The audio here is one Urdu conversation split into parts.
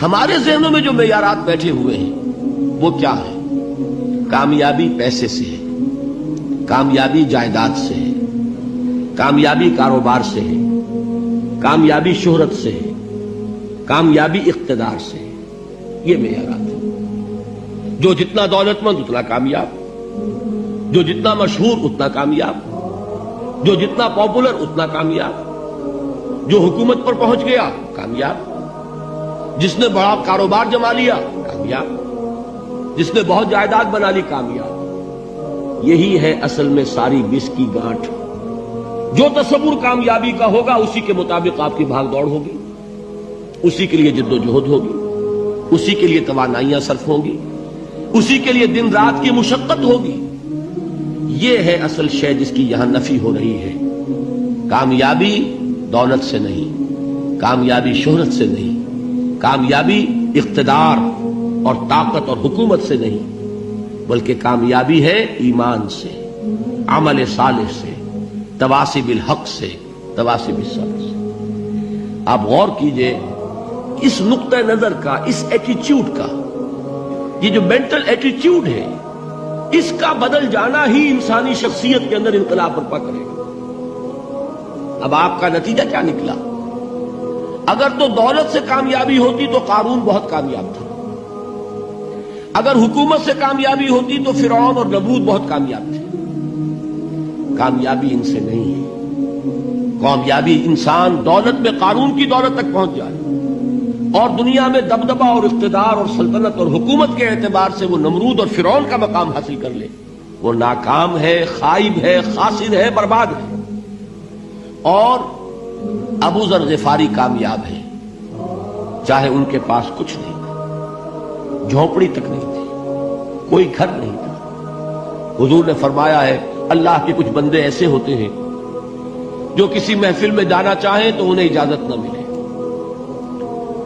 ہمارے ذہنوں میں جو معیارات بیٹھے ہوئے ہیں وہ کیا ہے؟ کامیابی پیسے سے ہے، کامیابی جائیداد سے ہے، کامیابی کاروبار سے ہے، کامیابی شہرت سے ہے، کامیابی اقتدار سے ہے۔ یہ معیارات ہیں۔ جو جتنا دولت مند اتنا کامیاب، جو جتنا مشہور اتنا کامیاب، جو جتنا پاپولر اتنا کامیاب، جو حکومت پر پہنچ گیا کامیاب، جس نے بڑا کاروبار جما لیا کامیاب، جس نے بہت جائیداد بنا لی کامیاب۔ یہی ہے اصل میں ساری بس کی گانٹھ۔ جو تصور کامیابی کا ہوگا اسی کے مطابق آپ کی بھاگ دوڑ ہوگی، اسی کے لیے جد و جہد ہوگی، اسی کے لیے توانائیاں صرف ہوں گی، اسی کے لیے دن رات کی مشقت ہوگی۔ یہ ہے اصل شے جس کی یہاں نفی ہو رہی ہے۔ کامیابی دولت سے نہیں، کامیابی شہرت سے نہیں، کامیابی اقتدار اور طاقت اور حکومت سے نہیں، بلکہ کامیابی ہے ایمان سے، عمل صالح سے، تواصی بالحق سے، تواصی بالصبر سے۔ آپ غور کیجئے اس نقطہ نظر کا، اس ایٹیچیوڈ کا، یہ جو مینٹل ایٹیچیوڈ ہے، اس کا بدل جانا ہی انسانی شخصیت کے اندر انقلاب برپا کرے گا۔ اب آپ کا نتیجہ کیا نکلا؟ اگر تو دولت سے کامیابی ہوتی تو قارون بہت کامیاب تھا، اگر حکومت سے کامیابی ہوتی تو فرعون اور نمرود بہت کامیاب تھے۔ کامیابی ان سے نہیں ہے۔ کامیابی انسان دولت میں قارون کی دولت تک پہنچ جائے اور دنیا میں دبدبہ اور اقتدار اور سلطنت اور حکومت کے اعتبار سے وہ نمرود اور فرعون کا مقام حاصل کر لے، وہ ناکام ہے، خائب ہے، خاسر ہے، برباد ہے۔ اور ابو ذر غفاری کامیاب ہے، چاہے ان کے پاس کچھ نہیں تھا، جھونپڑی تک نہیں تھی، کوئی گھر نہیں تھا۔ حضور نے فرمایا ہے اللہ کے کچھ بندے ایسے ہوتے ہیں جو کسی محفل میں جانا چاہیں تو انہیں اجازت نہ ملے،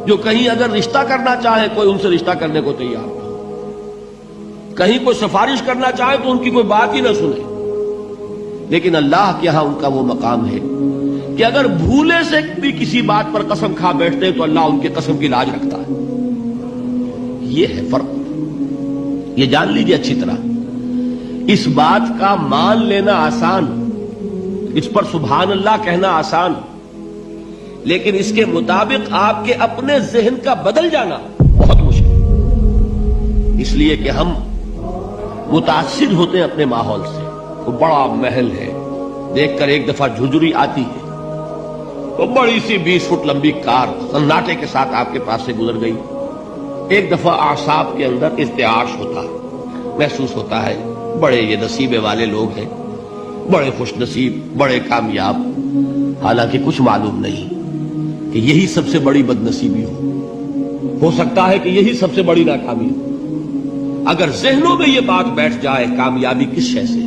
جو کہیں اگر رشتہ کرنا چاہے کوئی ان سے رشتہ کرنے کو تیار نہ، کہیں کوئی سفارش کرنا چاہے تو ان کی کوئی بات ہی نہ سنے۔ لیکن اللہ کے ہاں ان کا وہ مقام ہے کہ اگر بھولے سے بھی کسی بات پر قسم کھا بیٹھتے ہیں تو اللہ ان کے قسم کی لاج رکھتا ہے۔ یہ ہے فرق، یہ جان لیجیے اچھی طرح۔ اس بات کا مان لینا آسان، اس پر سبحان اللہ کہنا آسان، لیکن اس کے مطابق آپ کے اپنے ذہن کا بدل جانا بہت مشکل، اس لیے کہ ہم متاثر ہوتے ہیں اپنے ماحول سے۔ وہ بڑا محل ہے، دیکھ کر ایک دفعہ جھجری آتی ہے، وہ بڑی سی 20 فٹ لمبی کار سناٹے کے ساتھ آپ کے پاس سے گزر گئی۔ ایک دفعہ اعصاب کے اندر ارتعاش ہوتا ہے، محسوس ہوتا ہے بڑے یہ نصیبے والے لوگ ہیں، بڑے خوش نصیب، بڑے کامیاب، حالانکہ کچھ معلوم نہیں کہ یہی سب سے بڑی بد نصیبی ہو سکتا ہے کہ یہی سب سے بڑی ناکامی ہو۔ اگر ذہنوں میں یہ بات بیٹھ جائے کامیابی کس شے سے،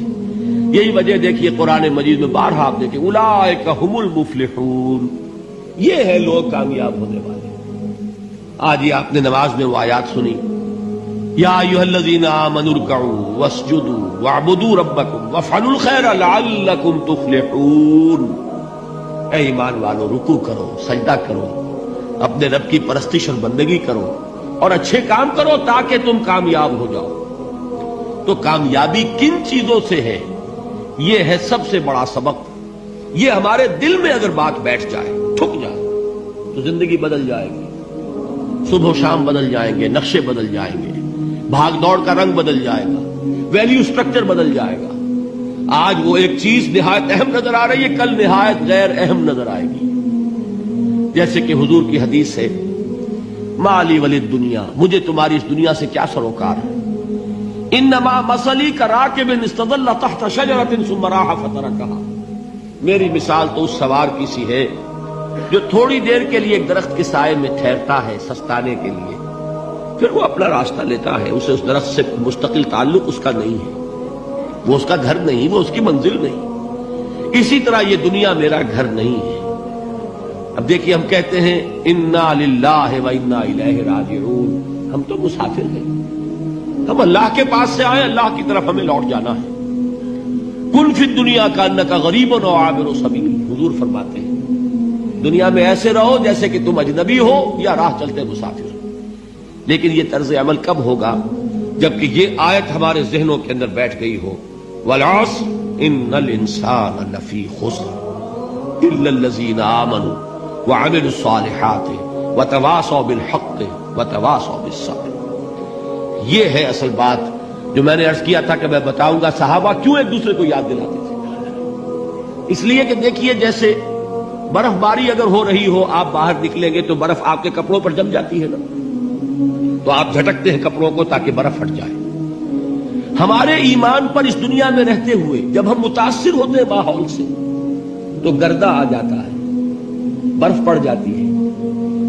یہی وجہ دیکھیے قرآن مجید میں بارہا آپ دیکھیں اولئک هم المفلحون، یہ ہے لوگ کامیاب ہونے والے۔ آج یہ آپ نے نماز میں وہ آیات سنی، یا ایھا الذین آمنوا ارکعوا واسجدوا واعبدوا ربکم وافعلوا الخیر لعلکم تفلحون۔ اے ایمان والو، رکوع کرو، سجدہ کرو، اپنے رب کی پرستش اور بندگی کرو اور اچھے کام کرو تاکہ تم کامیاب ہو جاؤ۔ تو کامیابی کن چیزوں سے ہے؟ یہ ہے سب سے بڑا سبق۔ یہ ہمارے دل میں اگر بات بیٹھ جائے، ٹھک جائے، تو زندگی بدل جائے گی، صبح و شام بدل جائیں گے، نقشے بدل جائیں گے، بھاگ دوڑ کا رنگ بدل جائے گا، ویلیو سٹرکچر بدل جائے گا۔ آج وہ ایک چیز نہایت اہم نظر آ رہی ہے، کل نہایت غیر اہم نظر آئے گی۔ جیسے کہ حضور کی حدیث ہے مالی وللدنیا، مجھے تمہاری اس دنیا سے کیا سروکار ہے؟ انما مثلی کراکب استظل تحت شجرۃ ثم راح فترکها، میری مثال تو اس سوار کی سی ہے جو تھوڑی دیر کے لیے ایک درخت کے سائے میں ٹھہرتا ہے سستانے کے لیے، پھر وہ اپنا راستہ لیتا ہے، اسے اس درخت سے مستقل تعلق اس کا نہیں ہے، وہ اس کا گھر نہیں، وہ اس کی منزل نہیں۔ اسی طرح یہ دنیا میرا گھر نہیں ہے۔ اب دیکھیے ہم کہتے ہیں انا للہ و انا الیہ راجعون، ہم تو مسافر ہیں، ہم اللہ کے پاس سے آئے، اللہ کی طرف ہمیں لوٹ جانا ہے۔ کن فی الدنیا کانک غریب و عابر سبیل، حضور فرماتے ہیں دنیا میں ایسے رہو جیسے کہ تم اجنبی ہو یا راہ چلتے مسافر۔ لیکن یہ طرز عمل کب ہوگا؟ جبکہ یہ آیت ہمارے ذہنوں کے اندر بیٹھ گئی ہو، والعصر ان الانسان لفی خسر الا الذین آمنوا وعملوا الصالحات وتواصوا بالحق وتواصوا بالصبر۔ یہ ہے اصل بات جو میں نے عرض کیا تھا کہ میں بتاؤں گا صحابہ کیوں ایک دوسرے کو یاد دلاتے تھے۔ اس لیے کہ دیکھیے جیسے برف باری اگر ہو رہی ہو، آپ باہر نکلیں گے تو برف آپ کے کپڑوں پر جم جاتی ہے نا، تو آپ جھٹکتے ہیں کپڑوں کو تاکہ برف ہٹ جائے۔ ہمارے ایمان پر اس دنیا میں رہتے ہوئے جب ہم متاثر ہوتے ہیں ماحول سے تو گردہ آ جاتا ہے، برف پڑ جاتی ہے،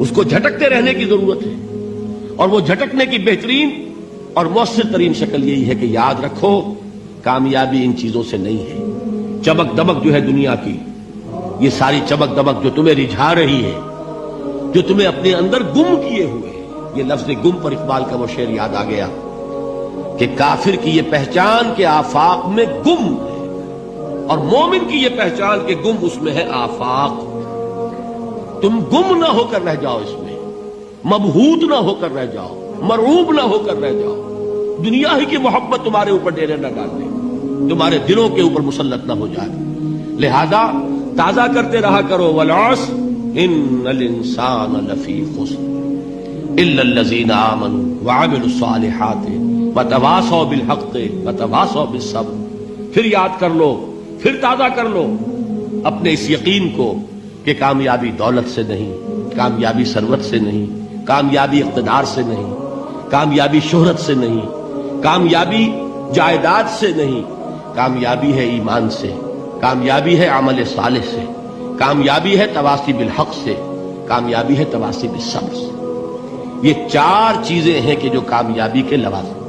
اس کو جھٹکتے رہنے کی ضرورت ہے۔ اور وہ جھٹکنے کی بہترین اور مؤثر ترین شکل یہی ہے کہ یاد رکھو کامیابی ان چیزوں سے نہیں ہے۔ چمک دمک جو ہے دنیا کی، یہ ساری چمک دمک جو تمہیں رجھا رہی ہے، جو تمہیں اپنے اندر گم کیے ہوئے ہے، یہ لفظ گم پر اقبال کا وہ شعر یاد آ گیا کہ کافر کی یہ پہچان کے آفاق میں گم ہے، اور مومن کی یہ پہچان کے گم اس میں ہے آفاق۔ تم گم نہ ہو کر رہ جاؤ، اس میں مبہوت نہ ہو کر رہ جاؤ، مرعوب نہ ہو کر رہ جاؤ، دنیا ہی کی محبت تمہارے اوپر ڈیرے نہ ڈال دے، تمہارے دلوں کے اوپر مسلط نہ ہو جائے۔ لہذا تازہ کرتے رہا کرو، والعصر ان الانسان لفی خسر الا الذین آمنوا وعملوا الصالحات وتواصوا بالحق وتواصوا بالصبر۔ پھر یاد کر لو، پھر تازہ کر لو اپنے اس یقین کو کہ کامیابی دولت سے نہیں، کامیابی ثروت سے نہیں، کامیابی اقتدار سے نہیں، کامیابی شہرت سے نہیں، کامیابی جائیداد سے نہیں، کامیابی ہے ایمان سے، کامیابی ہے عمل صالح سے، کامیابی ہے تواصی بالحق سے، کامیابی ہے تواصی بالصبر سے۔ یہ چار چیزیں ہیں کہ جو کامیابی کے لوازم